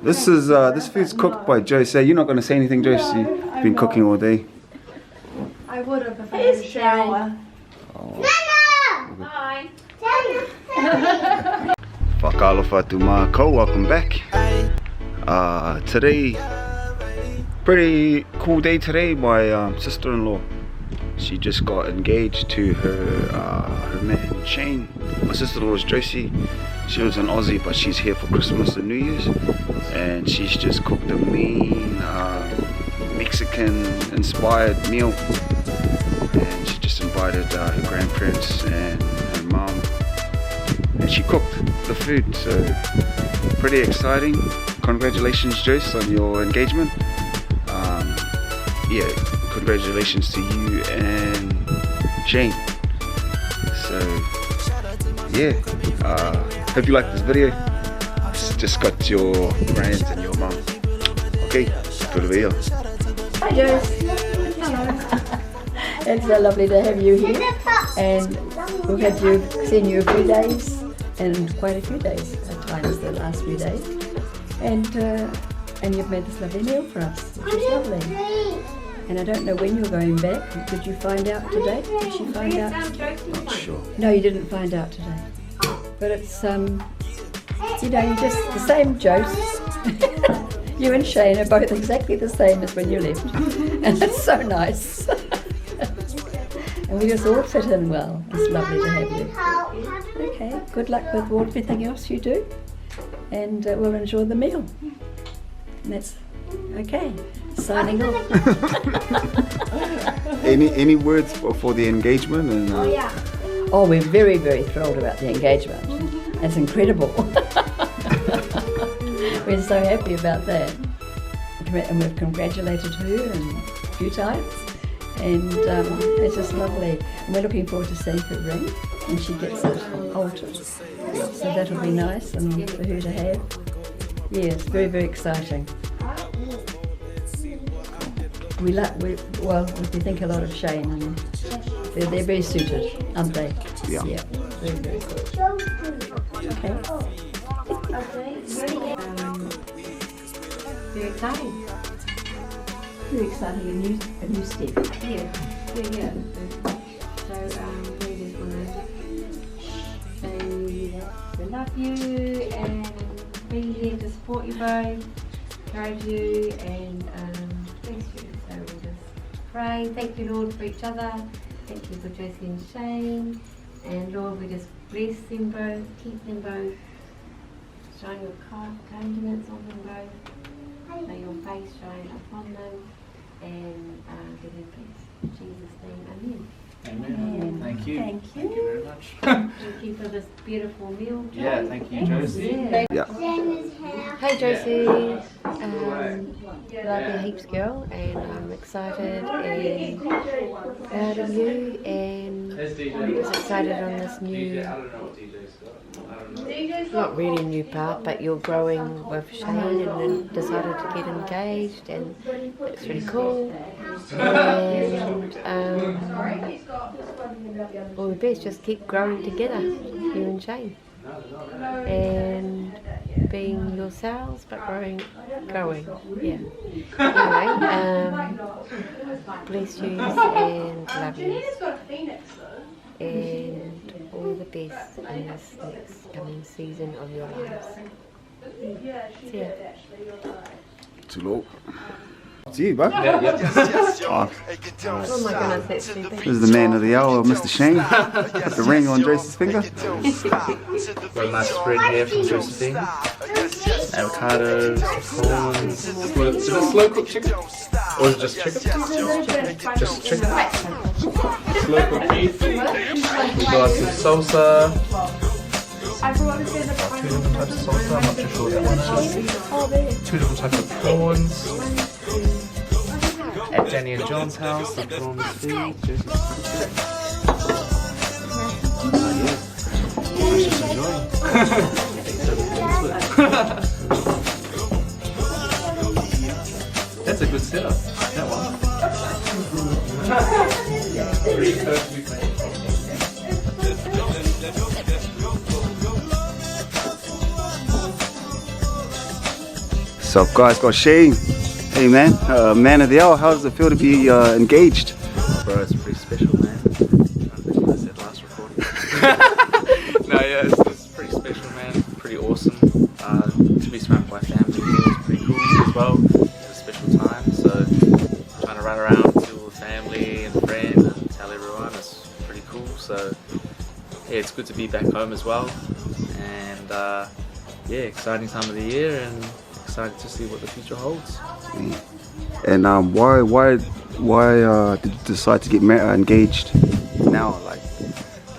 This food's cooked by Joyce. You're not going to say anything, Joyce. You've been cooking all day. I would have if I had a shower. Oh. Hi. Whakalofa tu mākou, welcome back. Today, pretty cool day today. My sister-in-law, she just got engaged to her man Shane. My sister-in-law is Joycey. She lives in Aussie, but she's here for Christmas and New Year's, and she's just cooked a mean Mexican-inspired meal. And she just invited her grandparents and her mom, and she cooked the food. So pretty exciting. Congratulations, Joyce, on your engagement. Yeah, congratulations to you and Shane. So yeah, hope you like this video. It's just got your grands and your mum. Okay, to the video. Hi Joyce. It's so lovely to have you here, and we've seen you a few days, and quite a few days at times the last few days, and you've made this lovely meal for us, which is lovely. And I don't know when you're going back. Did you find out today? Did she find out? Not sure. No, you didn't find out today. But it's you know, you're just the same Joyce. You and Shane are both exactly the same as when you left, and it's so nice. And we just all fit in well. It's lovely to have you. Okay, good luck with everything else you do, and we'll enjoy the meal. And that's okay. Signing off. Any words for the engagement? And, Oh, we're very, very thrilled about the engagement. It's incredible. We're so happy about that. And we've congratulated her a few times. And it's just lovely. And we're looking forward to seeing her ring when she gets it altered. So that'll be nice and for her to have. Yeah, it's very, very exciting. We think a lot of Shane, and they're very suited, aren't they? Yeah. Yeah, very, very good. Okay. Very exciting. Very exciting, a new step. Yeah. So we just want to say that we love you and be here to support you both, encourage you, and bless you. So we'll just pray. Thank you, Lord, for each other. Thank you for Joyce and Shane. And Lord, we just bless them both, keep them both, shine your countenance on them both. May your face shine upon them, and give them peace. In Jesus' name, amen. Amen. Thank you. Thank you. Thank you very much. Thank you for this beautiful meal. Joyce. Yeah, thank you, Josie. Yeah. Hey Josie, love you heaps, girl, and I'm excited and proud of you, and just excited on this new, not really new path, but you're growing with Shane and then decided to get engaged, and it's really cool. And all the best, just keep growing together, you and Shane. And being yourselves, but growing, yeah. Anyway, bless you and love you, and all the best in this next coming season of your lives. See ya. Too low. It's you, bud. Yeah. Oh my goodness, that's stupid. This is the man of the hour, Mr. Shane. Put the ring on Joyce's finger. Got a nice spread here from Josephine. Avocados, prawns. Is it slow cooked chicken? Or is it just chicken? Just chicken. Slow cooked beef. We got some salsa. Two different types of salsa, I'm not too sure what that one is. Two different types of prawns. At Danny and John's house, the prawns feed. Just enjoying. That's a good setup, that one. Very perfectly made. So guys, got Shane. Hey man, man of the hour, how does it feel to be engaged? Bro, it's pretty special, man. I think what I said last recording. No, yeah, it's pretty special, man. Pretty awesome. To be surrounded by family is pretty cool as well. It's a special time, so trying to run around to all the family and friends and tell everyone is pretty cool. So yeah, it's good to be back home as well. And yeah, exciting time of the year and excited to see what the future holds. And why did you decide to get engaged now? Like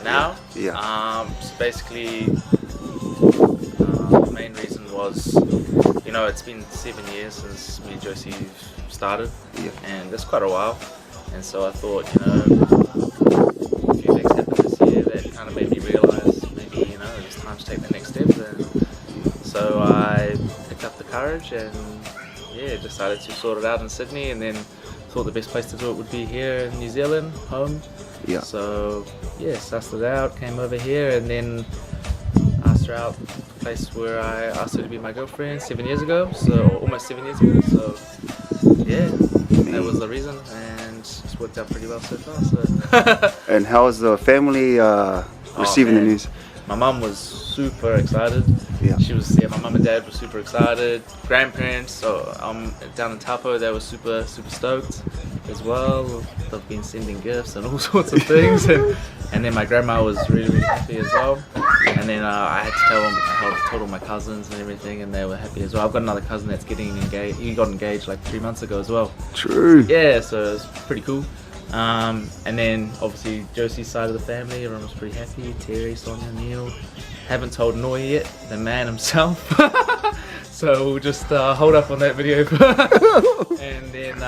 now? Yeah. So basically, the main reason was, you know, it's been 7 years since me and Josie started, Yeah. and that's quite a while. And so I thought, you know, a few things happened this year that kind of made me realise maybe, you know, it's time to take the next step. And so I picked up the courage and yeah, decided to sort it out in Sydney, and then thought the best place to do it would be here in New Zealand, home. Yeah. So yeah, sussed it out, came over here, and then asked her out the place where I asked her to be my girlfriend 7 years ago, so almost 7 years ago. So yeah, that was the reason, and it's worked out pretty well so far. So. And how is the family receiving the man. news? My mum was super excited. Yeah. She was, yeah, my mum and dad were super excited. Grandparents, so down in Taupo, they were super stoked as well. They've been sending gifts and all sorts of things. And then my grandma was really happy as well. And then I had to told all my cousins and everything, and they were happy as well. I've got another cousin that's getting engaged. He got engaged like 3 months ago as well. True. Yeah, so it's pretty cool. And then obviously Josie's side of the family, everyone was pretty happy. Terry, Sonia, Neil. Haven't told Niue yet, the man himself. So we'll just hold up on that video. And then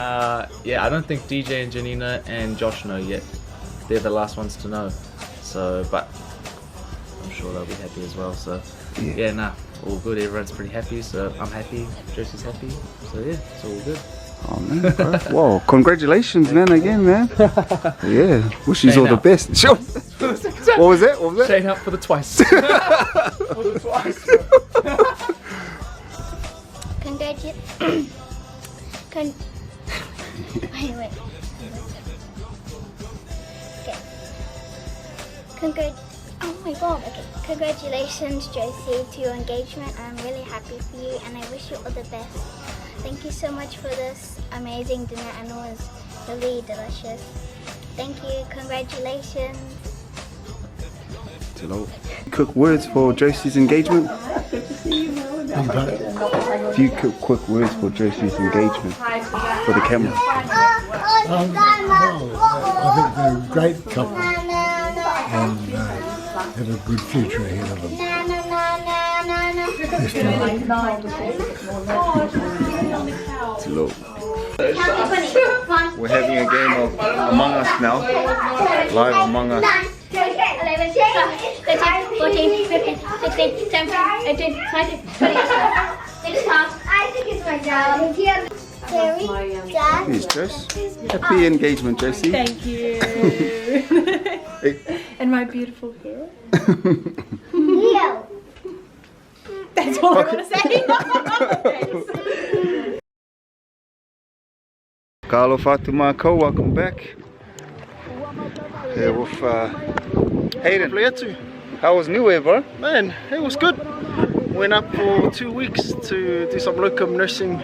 yeah, I don't think DJ and Janina and Josh know yet. They're the last ones to know. So, but I'm sure they'll be happy as well. So yeah, nah, all good. Everyone's pretty happy. So I'm happy. Josie's happy. So yeah, it's all good. Oh man, bro. Whoa, congratulations man, again man. Yeah, wish you all the best. Sure. What was that? Shane up for the twice. Oh my god, okay. Congratulations, Josie, to your engagement. I'm really happy for you and I wish you all the best. Thank you so much for this amazing dinner, and it was really delicious. Thank you, congratulations. Quick words for Josie's engagement? A few quick words for Josie's engagement for the camera. Well, I think they're a great couple and have a good future ahead of them. We're having a game of Among Us now. Live Among Us. 11, 13, 14, 15, 16, 17, 18, 19, 20. I think it's my dad. Terry, Dad. Here's Josie. Happy engagement, Josie. Thank you. And my beautiful hair. Leo. That's all I want to say. Carlo Fatima Co, welcome back. Here with Hayden. How was Niue, bro? Man, it was good. Went up for 2 weeks to do some locum nursing